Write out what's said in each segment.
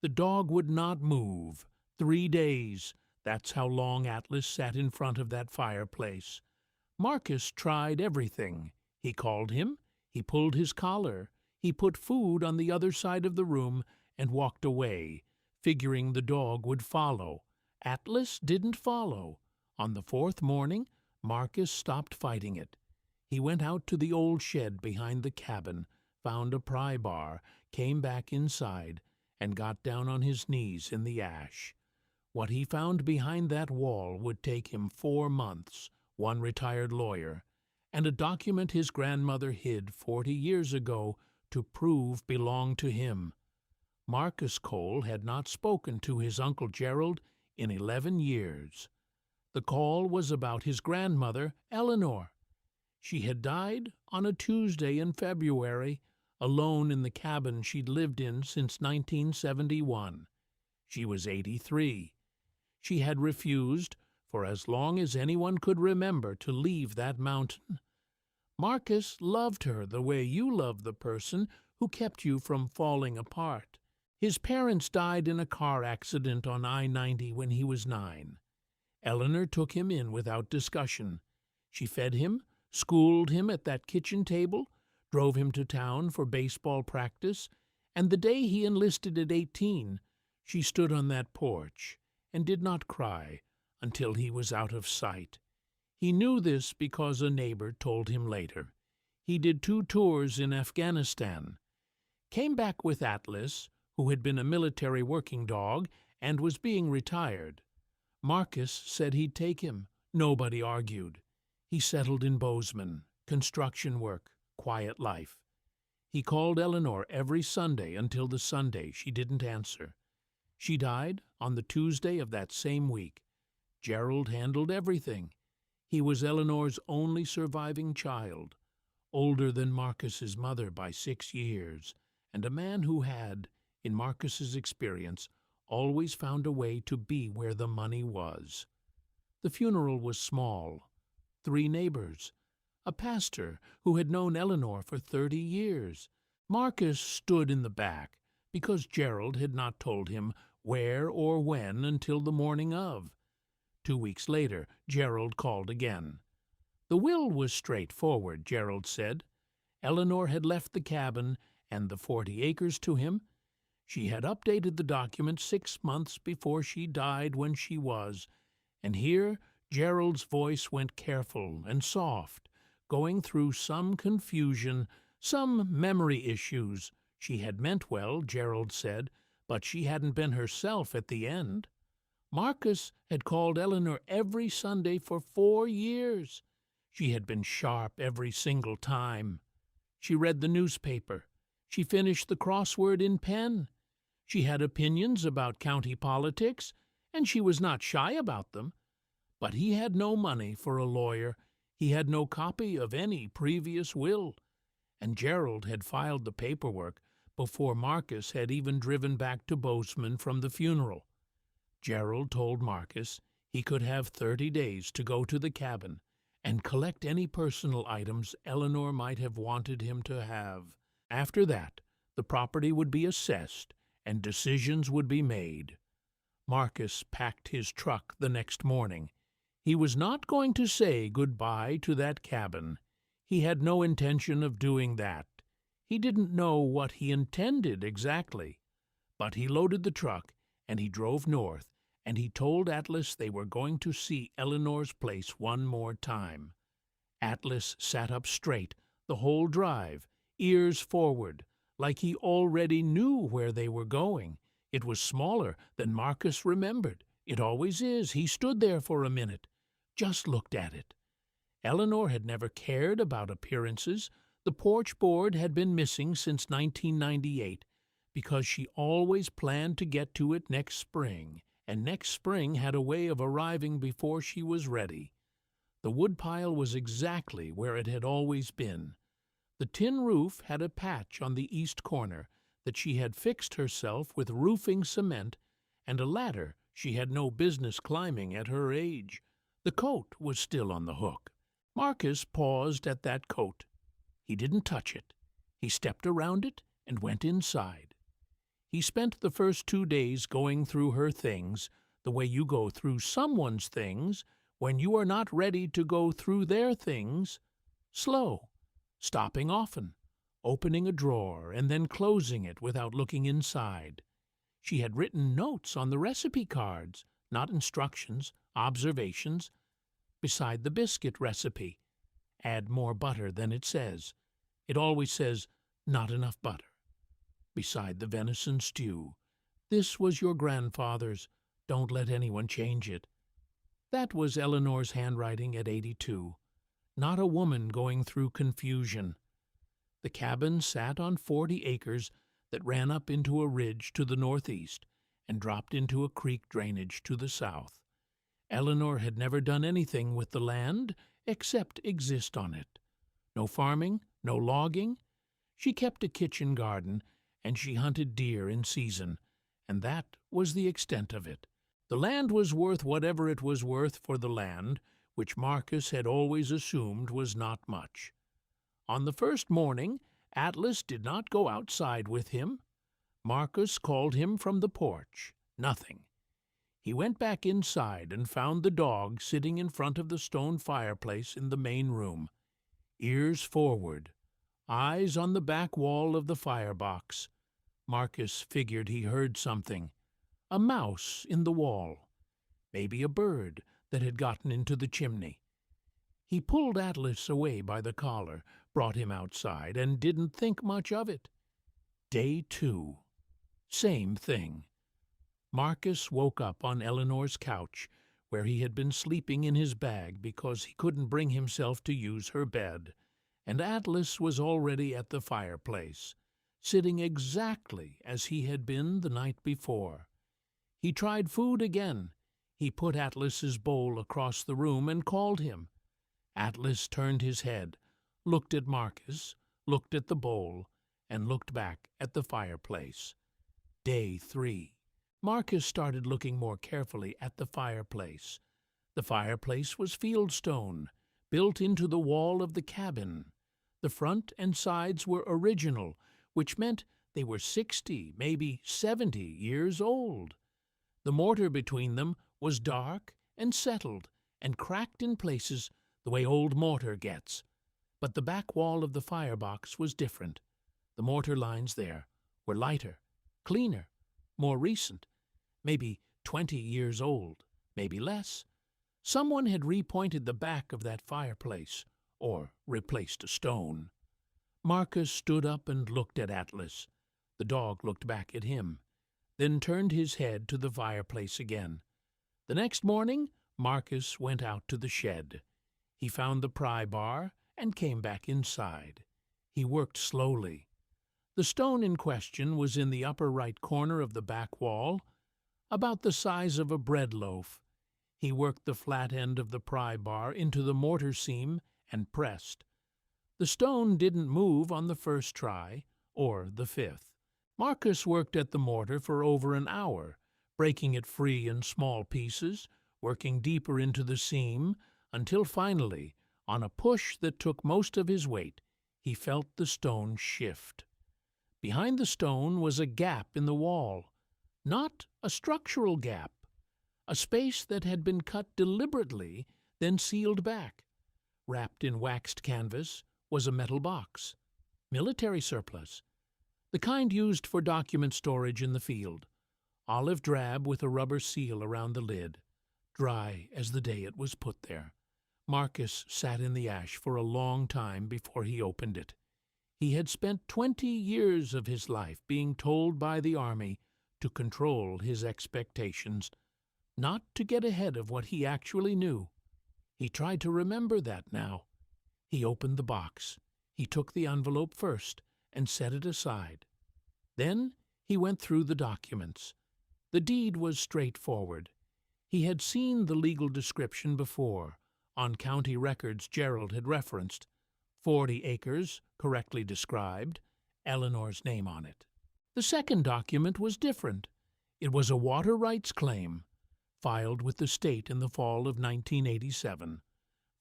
The dog would not move. 3 days. That's how long Atlas sat in front of that fireplace. Marcus tried everything. He called him, he pulled his collar, he put food on the other side of the room and walked away, figuring the dog would follow. Atlas didn't follow. On the fourth morning, Marcus stopped fighting it. He went out to the old shed behind the cabin, found a pry bar, came back inside, and got down on his knees in the ash. What he found behind that wall would take him 4 months, one retired lawyer, and a document his grandmother hid 40 years ago to prove belonged to him. Marcus Cole had not spoken to his Uncle Gerald in 11 years. The call was about his grandmother, Eleanor. She had died on a Tuesday in February, alone in the cabin she'd lived in since 1971. She was 83. She had refused, for as long as anyone could remember, to leave that mountain. Marcus loved her the way you love the person who kept you from falling apart. His parents died in a car accident on I-90 when he was 9. Eleanor took him in without discussion. She fed him, schooled him at that kitchen table, drove him to town for baseball practice, and the day he enlisted at 18, she stood on that porch and did not cry until he was out of sight. He knew this because a neighbor told him later. He did 2 tours in Afghanistan, came back with Atlas, who had been a military working dog and was being retired. Marcus said he'd take him. Nobody argued. He settled in Bozeman, construction work, quiet life. He called Eleanor every Sunday until the Sunday she didn't answer. She died on the Tuesday of that same week. Gerald handled everything. He was Eleanor's only surviving child, older than Marcus's mother by 6 years, and a man who had, in Marcus's experience, always found a way to be where the money was. The funeral was small. 3 neighbors. A pastor who had known Eleanor for 30 years. Marcus stood in the back because Gerald had not told him where or when until the morning of. 2 weeks later, Gerald called again. The will was straightforward, Gerald said. Eleanor had left the cabin and the 40 acres to him. She had updated the document 6 months before she died when she was, and here Gerald's voice went careful and soft, going through some confusion, some memory issues. She had meant well, Gerald said, but she hadn't been herself at the end. Marcus had called Eleanor every Sunday for 4 years. She had been sharp every single time. She read the newspaper. She finished the crossword in pen. She had opinions about county politics, and she was not shy about them. But he had no money for a lawyer. He had no copy of any previous will. And Gerald had filed the paperwork before Marcus had even driven back to Bozeman from the funeral. Gerald told Marcus he could have 30 days to go to the cabin and collect any personal items Eleanor might have wanted him to have. After that, the property would be assessed and decisions would be made. Marcus packed his truck the next morning. He was not going to say goodbye to that cabin. He had no intention of doing that. He didn't know what he intended exactly. But he loaded the truck, and he drove north, and he told Atlas they were going to see Eleanor's place one more time. Atlas sat up straight the whole drive, ears forward, like he already knew where they were going. It was smaller than Marcus remembered. It always is. He stood there for a minute, just looked at it. Eleanor had never cared about appearances. The porch board had been missing since 1998 because she always planned to get to it next spring, and next spring had a way of arriving before she was ready. The woodpile was exactly where it had always been. The tin roof had a patch on the east corner that she had fixed herself with roofing cement and a ladder she had no business climbing at her age. The coat was still on the hook. Marcus paused at that coat. He didn't touch it. He stepped around it and went inside. He spent the first 2 days going through her things the way you go through someone's things when you are not ready to go through their things, slow, stopping often, opening a drawer and then closing it without looking inside. She had written notes on the recipe cards, not instructions, observations, beside the biscuit recipe. Add more butter than it says. It always says, not enough butter. Beside the venison stew. This was your grandfather's. Don't let anyone change it. That was Eleanor's handwriting at 82. Not a woman going through confusion. The cabin sat on 40 acres that ran up into a ridge to the northeast and dropped into a creek drainage to the south. Eleanor had never done anything with the land except exist on it. No farming, no logging. She kept a kitchen garden, and she hunted deer in season, and that was the extent of it. The land was worth whatever it was worth for the land, which Marcus had always assumed was not much. On the first morning, Atlas did not go outside with him. Marcus called him from the porch. Nothing. He went back inside and found the dog sitting in front of the stone fireplace in the main room, ears forward, eyes on the back wall of the firebox. Marcus figured he heard something. A mouse in the wall. Maybe a bird that had gotten into the chimney. He pulled Atlas away by the collar, brought him outside, and didn't think much of it. Day 2. Same thing. Marcus woke up on Eleanor's couch, where he had been sleeping in his bag because he couldn't bring himself to use her bed, and Atlas was already at the fireplace, sitting exactly as he had been the night before. He tried food again. He put Atlas's bowl across the room and called him. Atlas turned his head, looked at Marcus, looked at the bowl, and looked back at the fireplace. Day 3. Marcus started looking more carefully at the fireplace. The fireplace was fieldstone, built into the wall of the cabin. The front and sides were original, which meant they were 60, maybe 70 years old. The mortar between them was dark and settled and cracked in places the way old mortar gets. But the back wall of the firebox was different. The mortar lines there were lighter, cleaner, more recent, maybe 20 years old, maybe less. Someone had repointed the back of that fireplace, or replaced a stone. Marcus stood up and looked at Atlas. The dog looked back at him, then turned his head to the fireplace again. The next morning, Marcus went out to the shed. He found the pry bar and came back inside. He worked slowly. The stone in question was in the upper right corner of the back wall, about the size of a bread loaf. He worked the flat end of the pry bar into the mortar seam and pressed. The stone didn't move on the first try, or the 5th. Marcus worked at the mortar for over an hour, breaking it free in small pieces, working deeper into the seam, until finally, on a push that took most of his weight, he felt the stone shift. Behind the stone was a gap in the wall, not a structural gap, a space that had been cut deliberately, then sealed back. Wrapped in waxed canvas was a metal box, military surplus, the kind used for document storage in the field, olive drab with a rubber seal around the lid, dry as the day it was put there. Marcus sat in the ash for a long time before he opened it. He had spent 20 years of his life being told by the army to control his expectations, not to get ahead of what he actually knew. He tried to remember that now. He opened the box. He took the envelope first and set it aside. Then he went through the documents. The deed was straightforward. He had seen the legal description before, on county records Gerald had referenced. 40 acres, correctly described, Eleanor's name on it. The second document was different. It was a water rights claim, filed with the state in the fall of 1987,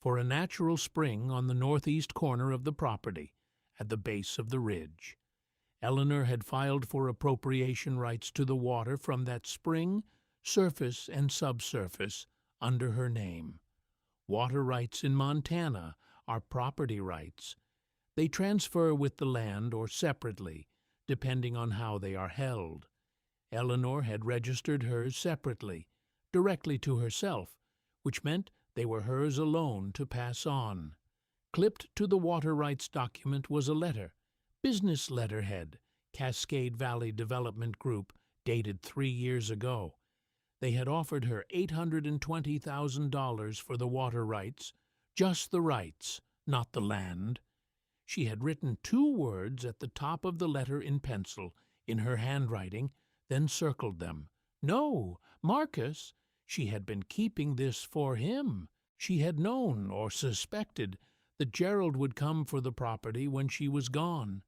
for a natural spring on the northeast corner of the property, at the base of the ridge. Eleanor had filed for appropriation rights to the water from that spring, surface and subsurface, under her name. Water rights in Montana are property rights. They transfer with the land or separately, depending on how they are held. Eleanor had registered hers separately, directly to herself, which meant they were hers alone to pass on. Clipped to the water rights document was a letter, business letterhead, Cascade Valley Development Group, dated 3 years ago. They had offered her $820,000 for the water rights, just the rights, not the land. She had written 2 words at the top of the letter in pencil, in her handwriting, then circled them. No, Marcus. She had been keeping this for him. She had known, or suspected, that Gerald would come for the property when she was gone.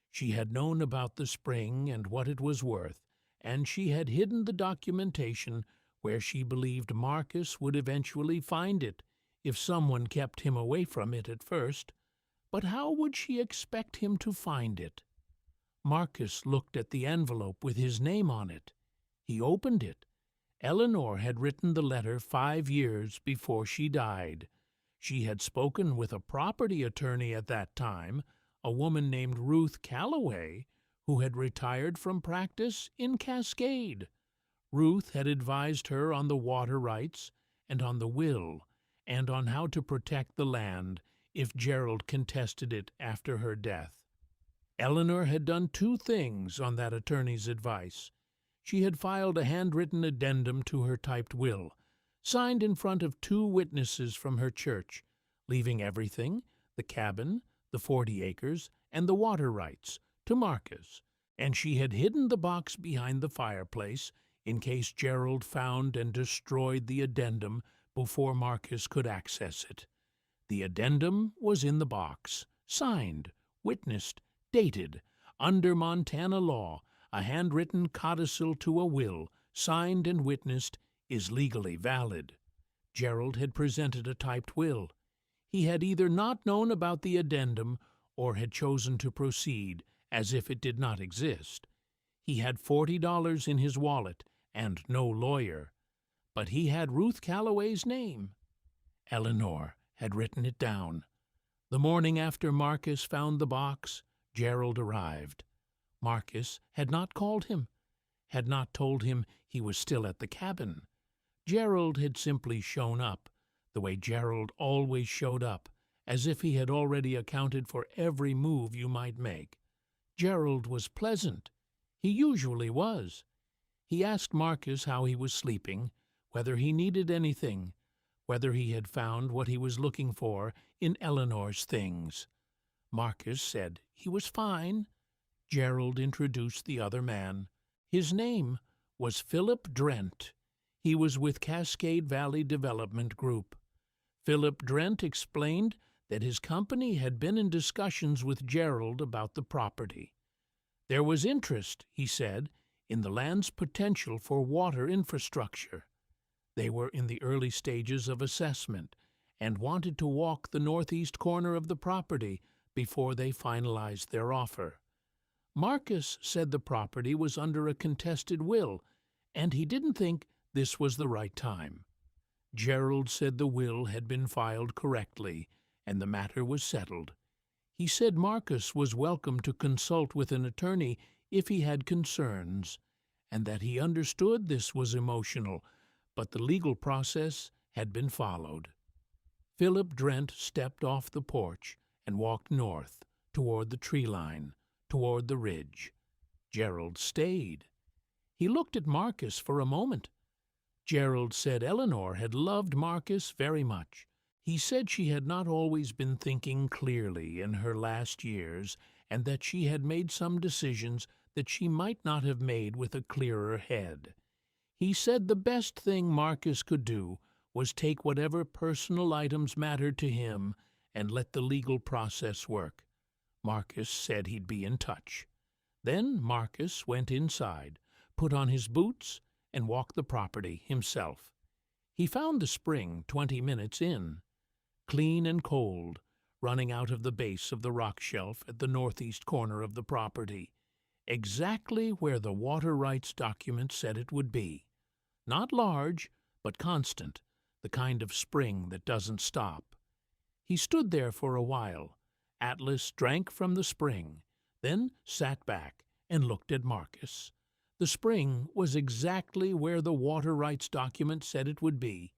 She had known about the spring and what it was worth, and she had hidden the documentation where she believed Marcus would eventually find it, if someone kept him away from it at first. But how would she expect him to find it? Marcus looked at the envelope with his name on it. He opened it. Eleanor had written the letter 5 years before she died. She had spoken with a property attorney at that time, a woman named Ruth Calloway, who had retired from practice in Cascade. Ruth had advised her on the water rights and on the will, and on how to protect the land if Gerald contested it after her death. Eleanor had done 2 things on that attorney's advice. She had filed a handwritten addendum to her typed will, signed in front of 2 witnesses from her church, leaving everything, the cabin, the 40 acres, and the water rights, to Marcus, and she had hidden the box behind the fireplace in case Gerald found and destroyed the addendum before Marcus could access it. The addendum was in the box, signed, witnessed, dated. Under Montana law, a handwritten codicil to a will, signed and witnessed, is legally valid. Gerald had presented a typed will. He had either not known about the addendum or had chosen to proceed as if it did not exist. He had $40 in his wallet and no lawyer, but he had Ruth Calloway's name. Eleanor had written it down. The morning after Marcus found the box, Gerald arrived. Marcus had not called him, had not told him he was still at the cabin. Gerald had simply shown up, the way Gerald always showed up, as if he had already accounted for every move you might make. Gerald was pleasant. He usually was. He asked Marcus how he was sleeping, whether he needed anything, whether he had found what he was looking for in Eleanor's things. Marcus said he was fine. Gerald introduced the other man. His name was Philip Drent. He was with Cascade Valley Development Group. Philip Drent explained that his company had been in discussions with Gerald about the property. There was interest, he said, in the land's potential for water infrastructure. They were in the early stages of assessment and wanted to walk the northeast corner of the property before they finalized their offer. Marcus said the property was under a contested will, and he didn't think this was the right time. Gerald said the will had been filed correctly, and the matter was settled. He said Marcus was welcome to consult with an attorney if he had concerns, and that he understood this was emotional, but the legal process had been followed. Philip Drent stepped off the porch and walked north, toward the tree line, toward the ridge. Gerald stayed. He looked at Marcus for a moment. Gerald said Eleanor had loved Marcus very much. He said she had not always been thinking clearly in her last years, and that she had made some decisions that she might not have made with a clearer head. He said the best thing Marcus could do was take whatever personal items mattered to him and let the legal process work. Marcus said he'd be in touch. Then Marcus went inside, put on his boots, and walked the property himself. He found the spring 20 minutes in, clean and cold, running out of the base of the rock shelf at the northeast corner of the property. exactly where the water rights document said it would be. Not large, but constant, the kind of spring that doesn't stop. He stood there for a while. Atlas drank from the spring, then sat back and looked at Marcus. The spring was exactly where the water rights document said it would be.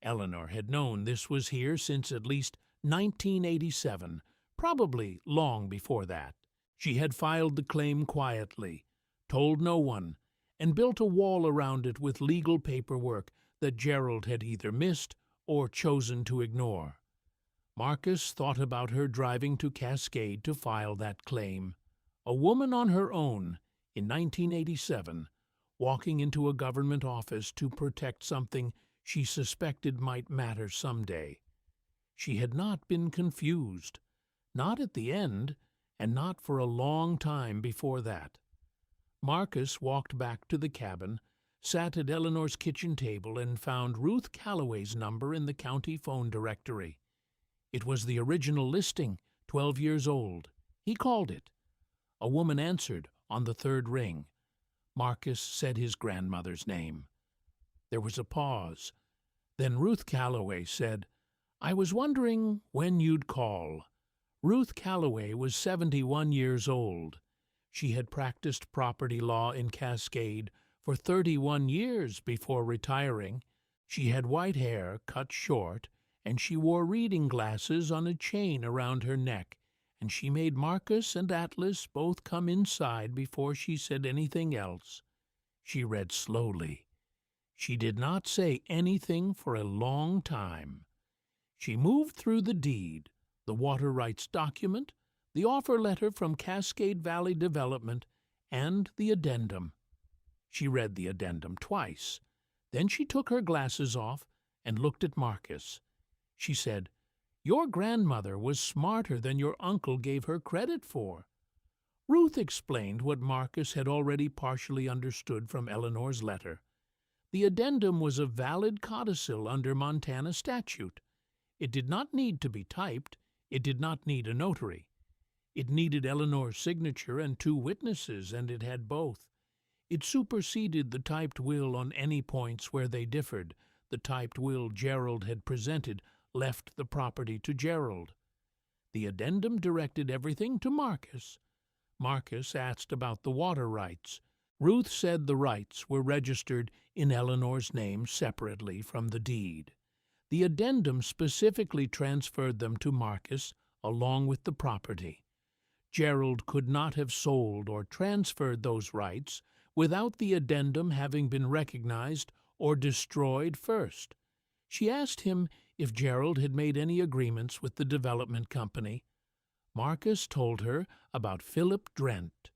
Eleanor had known this was here since at least 1987, probably long before that. She had filed the claim quietly, told no one, and built a wall around it with legal paperwork that Gerald had either missed or chosen to ignore. Marcus thought about her driving to Cascade to file that claim. A woman on her own, in 1987, walking into a government office to protect something she suspected might matter someday. She had not been confused, not at the end, and not for a long time before that. Marcus walked back to the cabin, sat at Eleanor's kitchen table, and found Ruth Calloway's number in the county phone directory. It was the original listing, 12 years old. He called it. A woman answered on the third ring. Marcus said his grandmother's name. There was a pause. Then Ruth Calloway said, "I was wondering when you'd call." Ruth Calloway was 71 years old. She had practiced property law in Cascade for 31 years before retiring. She had white hair cut short, and she wore reading glasses on a chain around her neck, and she made Marcus and Atlas both come inside before she said anything else. She read slowly. She did not say anything for a long time. She moved through the deed, the water rights document, the offer letter from Cascade Valley Development, and the addendum. She read the addendum twice. Then she took her glasses off and looked at Marcus. She said, "Your grandmother was smarter than your uncle gave her credit for." Ruth explained what Marcus had already partially understood from Eleanor's letter. The addendum was a valid codicil under Montana statute. It did not need to be typed. It did not need a notary. It needed Eleanor's signature and 2 witnesses, and it had both. It superseded the typed will on any points where they differed. The typed will Gerald had presented left the property to Gerald. The addendum directed everything to Marcus. Marcus asked about the water rights. Ruth said the rights were registered in Eleanor's name separately from the deed. The addendum specifically transferred them to Marcus along with the property. Gerald could not have sold or transferred those rights without the addendum having been recognized or destroyed first. She asked him if Gerald had made any agreements with the development company. Marcus told her about Philip Drent,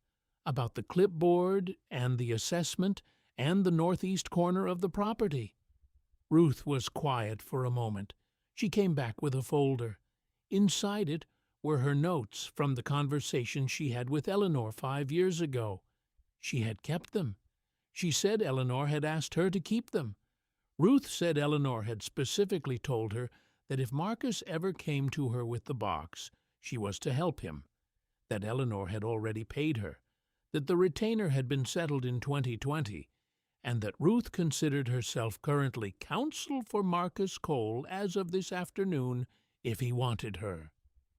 about the clipboard and the assessment and the northeast corner of the property. Ruth was quiet for a moment. She came back with a folder. Inside it were her notes from the conversation she had with Eleanor 5 years ago. She had kept them. She said Eleanor had asked her to keep them. Ruth said Eleanor had specifically told her that if Marcus ever came to her with the box, she was to help him, that Eleanor had already paid her, that the retainer had been settled in 2020, and that Ruth considered herself currently counsel for Marcus Cole as of this afternoon if he wanted her.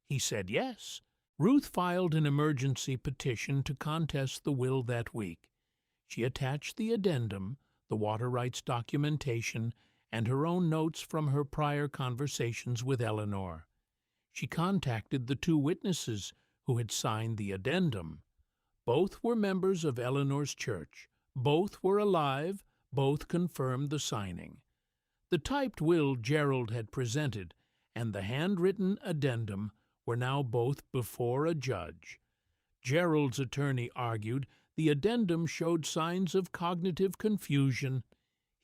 He said yes. Ruth filed an emergency petition to contest the will that week. She attached the addendum, the water rights documentation, and her own notes from her prior conversations with Eleanor. She contacted the 2 witnesses who had signed the addendum. Both were members of Eleanor's church. Both were alive. Both confirmed the signing. The typed will Gerald had presented and the handwritten addendum were now both before a judge. Gerald's attorney argued the addendum showed signs of cognitive confusion.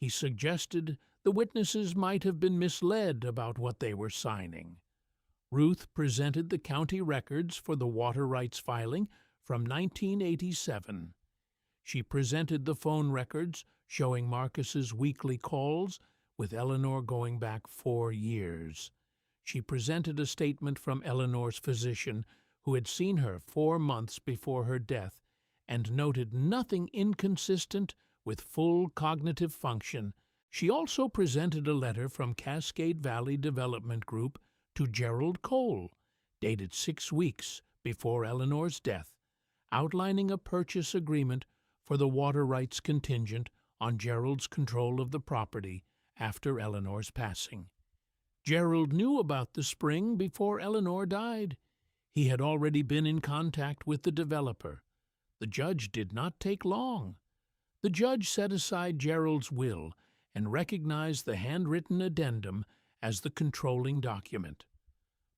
He suggested the witnesses might have been misled about what they were signing. Ruth presented the county records for the water rights filing from 1987. She presented the phone records showing Marcus's weekly calls, with Eleanor going back 4 years. She presented a statement from Eleanor's physician, who had seen her 4 months before her death, and noted nothing inconsistent with full cognitive function. She also presented a letter from Cascade Valley Development Group to Gerald Cole, dated 6 weeks before Eleanor's death, outlining a purchase agreement for the water rights contingent on Gerald's control of the property after Eleanor's passing. Gerald knew about the spring before Eleanor died. He had already been in contact with the developer. The judge did not take long. The judge set aside Gerald's will and recognized the handwritten addendum as the controlling document.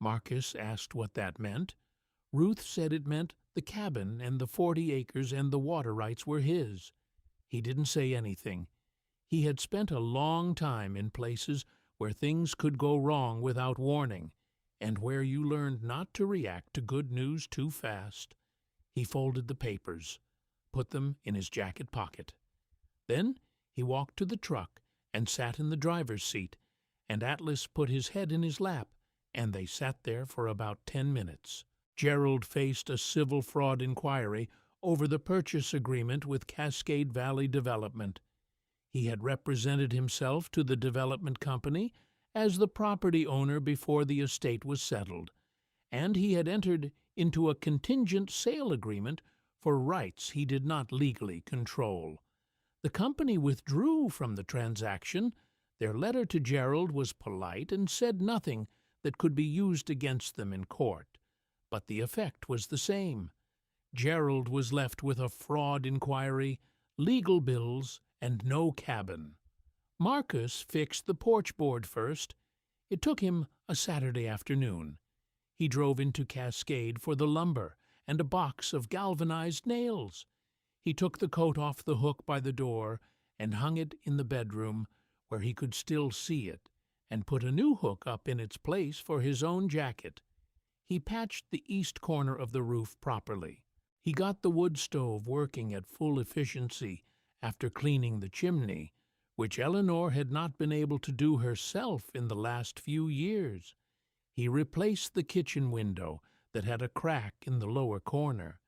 Marcus asked what that meant. Ruth said it meant the cabin and the 40 acres and the water rights were his. He didn't say anything. He had spent a long time in places where things could go wrong without warning, and where you learned not to react to good news too fast. He folded the papers, put them in his jacket pocket. Then he walked to the truck and sat in the driver's seat, and Atlas put his head in his lap, and they sat there for about 10 minutes. Gerald faced a civil fraud inquiry over the purchase agreement with Cascade Valley Development. He had represented himself to the development company as the property owner before the estate was settled, and he had entered into a contingent sale agreement for rights he did not legally control. The company withdrew from the transaction. Their letter to Gerald was polite and said nothing that could be used against them in court, but the effect was the same. Gerald was left with a fraud inquiry, legal bills, and no cabin. Marcus fixed the porch board first. It took him a Saturday afternoon. He drove into Cascade for the lumber and a box of galvanized nails. He took the coat off the hook by the door and hung it in the bedroom where he could still see it, and put a new hook up in its place for his own jacket. He patched the east corner of the roof properly. He got the wood stove working at full efficiency after cleaning the chimney, which Eleanor had not been able to do herself in the last few years. He replaced the kitchen window that had a crack in the lower corner.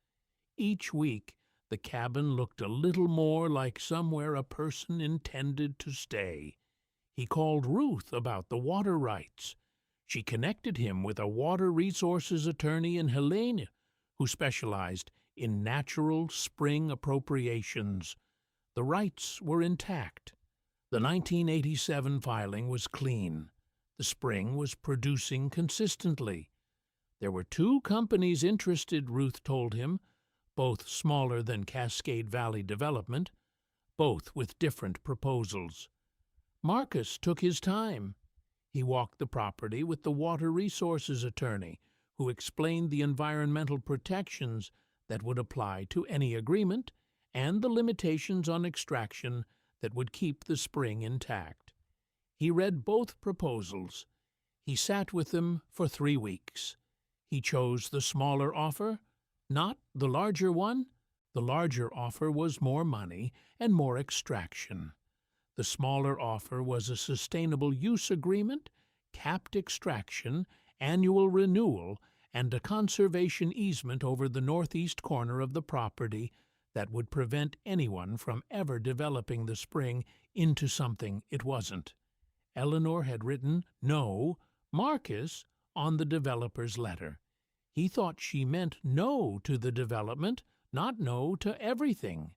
Each week, the cabin looked a little more like somewhere a person intended to stay. He called Ruth about the water rights. She connected him with a water resources attorney in Helena who specialized in natural spring appropriations. The rights were intact. The 1987 filing was clean. The spring was producing consistently. There were 2 companies interested, Ruth told him, both smaller than Cascade Valley Development, both with different proposals. Marcus took his time. He walked the property with the water resources attorney, who explained the environmental protections that would apply to any agreement and the limitations on extraction that would keep the spring intact. He read both proposals. He sat with them for 3 weeks. He chose the smaller offer, not the larger one. The larger offer was more money and more extraction. The smaller offer was a sustainable use agreement, capped extraction, annual renewal, and a conservation easement over the northeast corner of the property that would prevent anyone from ever developing the spring into something it wasn't. Eleanor had written "No, Marcus" on the developer's letter. He thought she meant no to the development, not no to everything.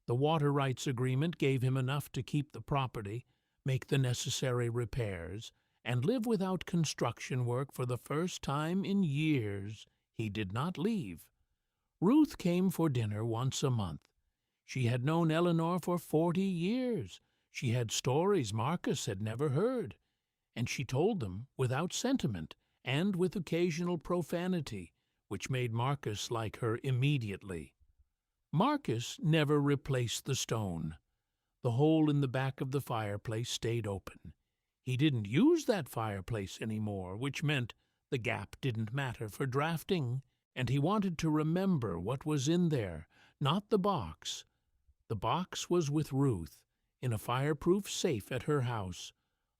The water rights agreement gave him enough to keep the property, make the necessary repairs, and live without construction work for the first time in years. He did not leave. Ruth came for dinner once a month. She had known Eleanor for 40 years. She had stories Marcus had never heard, and she told them without sentiment and with occasional profanity, which made Marcus like her immediately. Marcus never replaced the stone. The hole in the back of the fireplace stayed open. He didn't use that fireplace anymore, which meant the gap didn't matter for drafting, and he wanted to remember what was in there, not the box. The box was with Ruth, in a fireproof safe at her house,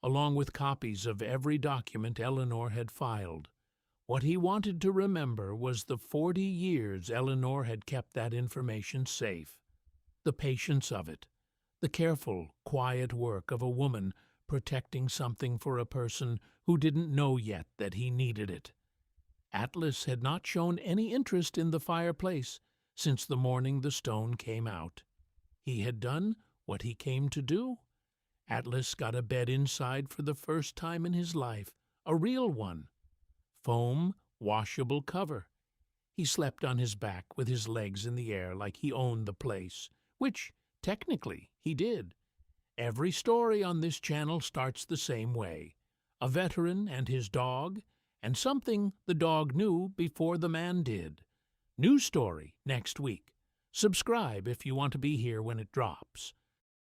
along with copies of every document Eleanor had filed. What he wanted to remember was the 40 years Eleanor had kept that information safe. The patience of it, the careful, quiet work of a woman protecting something for a person who didn't know yet that he needed it. Atlas had not shown any interest in the fireplace since the morning the stone came out. He had done what he came to do. Atlas got a bed inside for the first time in his life, a real one. Foam, washable cover. He slept on his back with his legs in the air like he owned the place, which, technically, he did. Every story on this channel starts the same way. A veteran and his dog, and something the dog knew before the man did. New story next week. Subscribe if you want to be here when it drops.